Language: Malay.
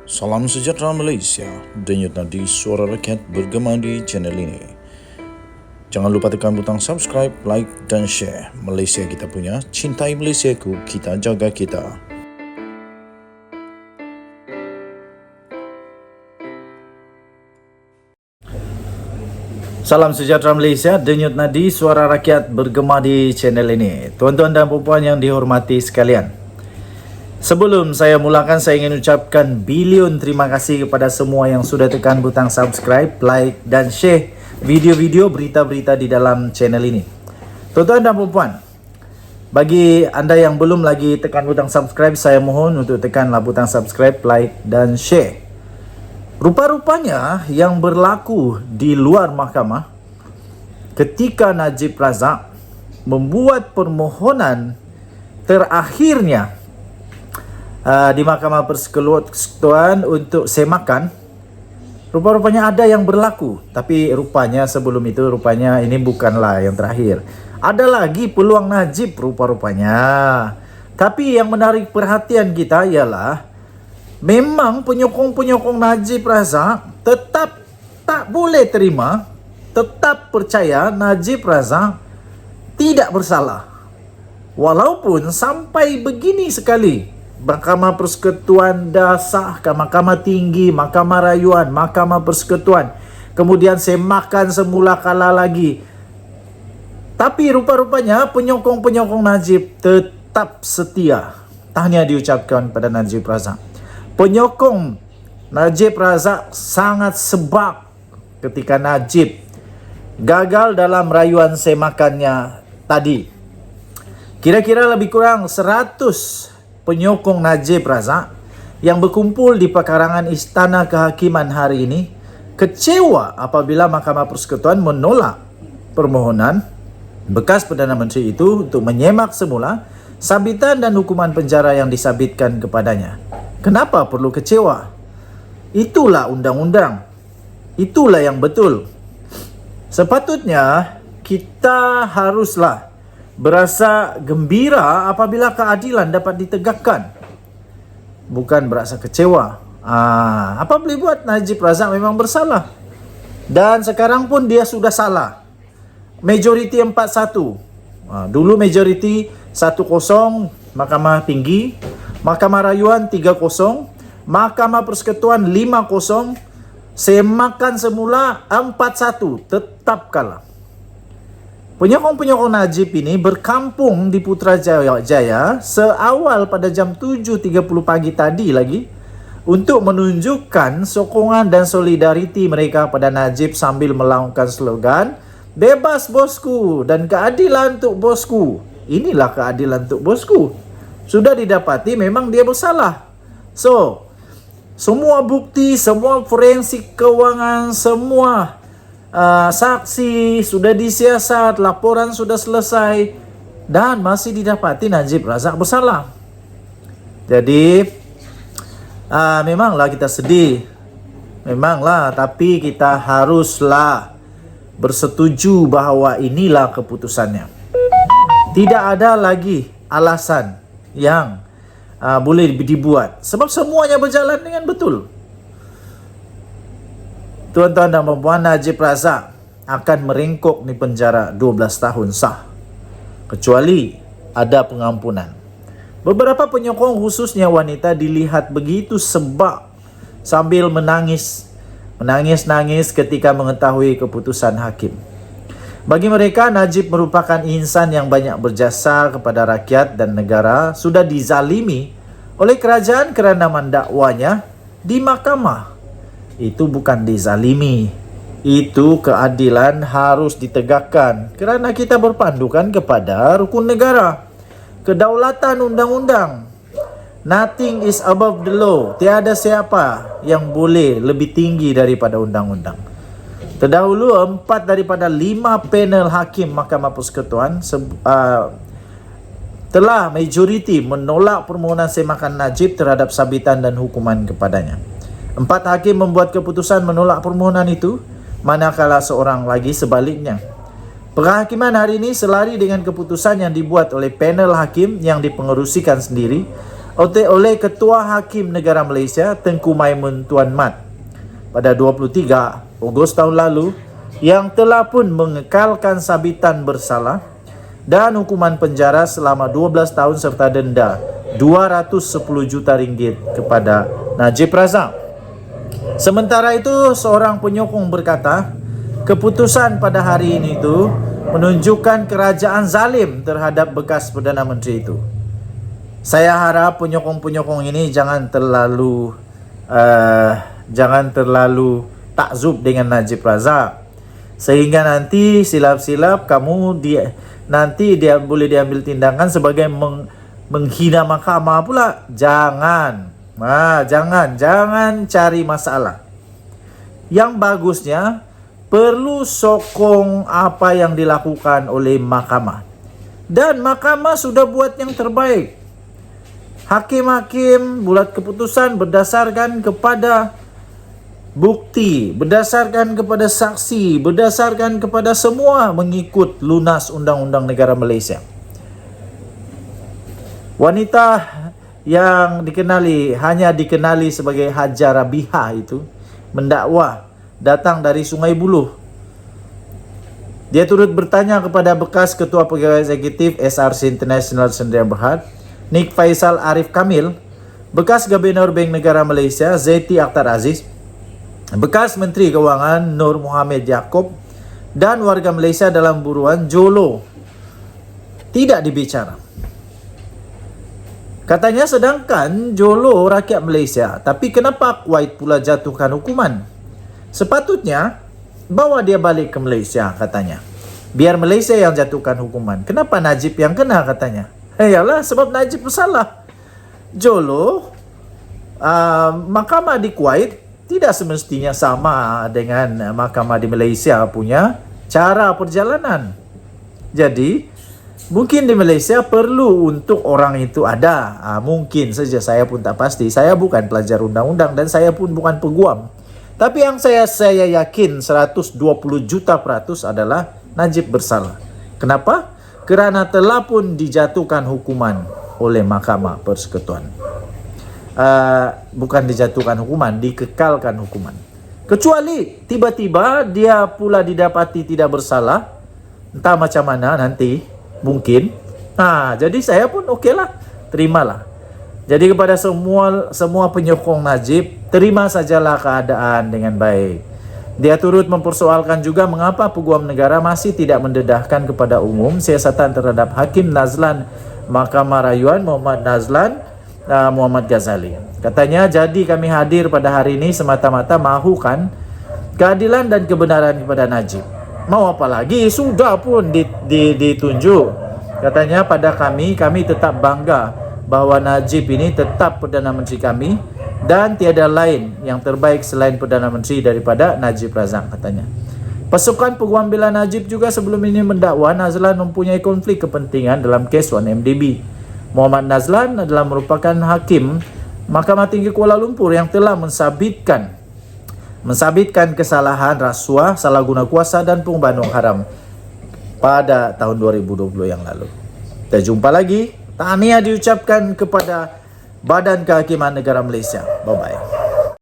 Salam sejahtera Malaysia, denyut nadi suara rakyat bergema di channel ini. Jangan lupa tekan butang subscribe, like dan share. Malaysia kita punya, cintai Malaysiaku, kita jaga kita. Salam sejahtera Malaysia, denyut nadi suara rakyat bergema di channel ini. Tuan-tuan dan puan yang dihormati sekalian, sebelum saya mulakan, saya ingin ucapkan bilion terima kasih kepada semua yang sudah tekan butang subscribe, like dan share video-video berita-berita di dalam channel ini. Tuan-tuan dan puan, bagi anda yang belum lagi tekan butang subscribe, saya mohon untuk tekanlah butang subscribe, like dan share. Rupa-rupanya yang berlaku di luar mahkamah ketika Najib Razak membuat permohonan terakhirnya di Mahkamah Persekutuan untuk semakan, rupa-rupanya ada yang berlaku. Tapi rupanya sebelum itu, rupanya ini bukanlah yang terakhir. Ada lagi peluang Najib rupa-rupanya. Tapi yang menarik perhatian kita ialah memang penyokong-penyokong Najib Razak tetap tak boleh terima, tetap percaya Najib Razak tidak bersalah. Walaupun sampai begini sekali, Mahkamah Persekutuan dah sahkan, Mahkamah Tinggi, Mahkamah Rayuan, Mahkamah Persekutuan, kemudian semakan semula kalah lagi. Tapi rupa-rupanya penyokong-penyokong Najib tetap setia. Tahniah diucapkan pada Najib Razak. Penyokong Najib Razak sangat sebab ketika Najib gagal dalam rayuan semakannya tadi. Kira-kira lebih kurang 100 penyokong Najib Razak yang berkumpul di pekarangan Istana Kehakiman hari ini kecewa apabila Mahkamah Persekutuan menolak permohonan bekas Perdana Menteri itu untuk menyemak semula sabitan dan hukuman penjara yang disabitkan kepadanya. Kenapa perlu kecewa? Itulah undang-undang. Itulah yang betul. Sepatutnya kita haruslah berasa gembira apabila keadilan dapat ditegakkan, bukan berasa kecewa. Apa boleh buat, Najib Razak memang bersalah, dan sekarang pun dia sudah salah. Majoriti 4-1. Dulu majoriti 1-0 Mahkamah Tinggi, Mahkamah Rayuan 3-0, Mahkamah Persekutuan 5-0, semakan semula 4-1, tetap kalah. Penyokong-penyokong Najib ini berkampung di Putrajaya seawal pada jam 7.30 pagi tadi lagi untuk menunjukkan sokongan dan solidariti mereka pada Najib sambil melaungkan slogan "Bebas bosku" dan "Keadilan untuk bosku". Inilah keadilan untuk bosku. Sudah didapati memang dia bersalah. So, semua bukti, semua forensik kewangan, semua saksi sudah disiasat, laporan sudah selesai, dan masih didapati Najib Razak bersalah. Jadi memanglah kita sedih, memanglah, tapi kita haruslah bersetuju bahawa inilah keputusannya. Tidak ada lagi alasan yang boleh dibuat, sebab semuanya berjalan dengan betul. Tuan-tuan dan puan, Najib Razak akan merengkok di penjara 12 tahun sah, kecuali ada pengampunan. Beberapa penyokong, khususnya wanita, dilihat begitu sebab sambil menangis ketika mengetahui keputusan hakim. Bagi mereka, Najib merupakan insan yang banyak berjasa kepada rakyat dan negara, sudah dizalimi oleh kerajaan kerana mendakwanya di mahkamah. Itu bukan dizalimi, itu keadilan harus ditegakkan kerana kita berpandukan kepada rukun negara, kedaulatan undang-undang. Nothing is above the law. Tiada siapa yang boleh lebih tinggi daripada undang-undang. Terdahulu 4 daripada 5 panel hakim Mahkamah Persekutuan telah majoriti menolak permohonan semakan Najib terhadap sabitan dan hukuman kepadanya. 4 hakim membuat keputusan menolak permohonan itu, manakala seorang lagi sebaliknya. Penghakiman hari ini selari dengan keputusan yang dibuat oleh panel hakim yang dipengerusikan sendiri oleh Ketua Hakim Negara Malaysia Tengku Maimun Tuan Mat pada 23 Ogos tahun lalu, yang telah pun mengekalkan sabitan bersalah dan hukuman penjara selama 12 tahun serta denda 210 juta ringgit kepada Najib Razak. Sementara itu, seorang penyokong berkata, keputusan pada hari ini itu menunjukkan kerajaan zalim terhadap bekas Perdana Menteri itu. Saya harap penyokong-penyokong ini jangan terlalu takzub dengan Najib Razak, sehingga nanti silap-silap nanti dia boleh diambil tindakan sebagai menghina mahkamah pula. Jangan cari masalah. Yang bagusnya perlu sokong apa yang dilakukan oleh mahkamah, dan mahkamah sudah buat yang terbaik. Hakim-hakim buat keputusan berdasarkan kepada bukti, berdasarkan kepada saksi, berdasarkan kepada semua mengikut lunas Undang-Undang Negara Malaysia. Wanita yang hanya dikenali sebagai Hajar Rabiha itu mendakwa datang dari Sungai Buloh. Dia turut bertanya kepada bekas Ketua Pegawai Eksekutif SRC International Sdn Bhd, Nik Faisal Arif Kamil, bekas Gubernur Bank Negara Malaysia Zeti Akhtar Aziz, bekas Menteri Keuangan Nur Mohamed Yaakob, dan warga Malaysia dalam buruan Jolo tidak dibicara. Katanya, sedangkan Jolo rakyat Malaysia, tapi kenapa Kuwait pula jatuhkan hukuman? Sepatutnya bawa dia balik ke Malaysia, katanya. Biar Malaysia yang jatuhkan hukuman. Kenapa Najib yang kena, katanya? Yalah, sebab Najib bersalah. Jolo, mahkamah di Kuwait tidak semestinya sama dengan mahkamah di Malaysia punya cara perjalanan. Jadi, mungkin di Malaysia perlu untuk orang itu ada. Mungkin saja, saya pun tak pasti. Saya bukan pelajar undang-undang dan saya pun bukan peguam. Tapi yang saya yakin 120 juta % adalah Najib bersalah. Kenapa? Kerana telah pun dijatuhkan hukuman oleh Mahkamah Persekutuan. Bukan dijatuhkan hukuman, dikekalkan hukuman. Kecuali tiba-tiba dia pula didapati tidak bersalah, entah macam mana nanti, mungkin. Jadi saya pun okeylah, terimalah. Jadi kepada semua penyokong Najib, terima sajalah keadaan dengan baik. Dia turut mempersoalkan juga mengapa Peguam Negara masih tidak mendedahkan kepada umum siasatan terhadap Hakim Nazlan Mahkamah Rayuan Muhammad Ghazali. Katanya, jadi kami hadir pada hari ini semata-mata mahukan keadilan dan kebenaran kepada Najib. Mau apa lagi? Sudah pun ditunjuk. Katanya, pada kami tetap bangga bahawa Najib ini tetap Perdana Menteri kami dan tiada lain yang terbaik selain Perdana Menteri daripada Najib Razak, katanya. Pasukan Peguam Bela Najib juga sebelum ini mendakwa Nazlan mempunyai konflik kepentingan dalam kes 1MDB. Muhammad Nazlan adalah merupakan hakim Mahkamah Tinggi Kuala Lumpur yang telah mensabitkan kesalahan rasuah, salah guna kuasa dan pengubahan wang haram pada tahun 2020 yang lalu. Kita jumpa lagi. Tahniah diucapkan kepada Badan Kehakiman Negara Malaysia. Bye-bye.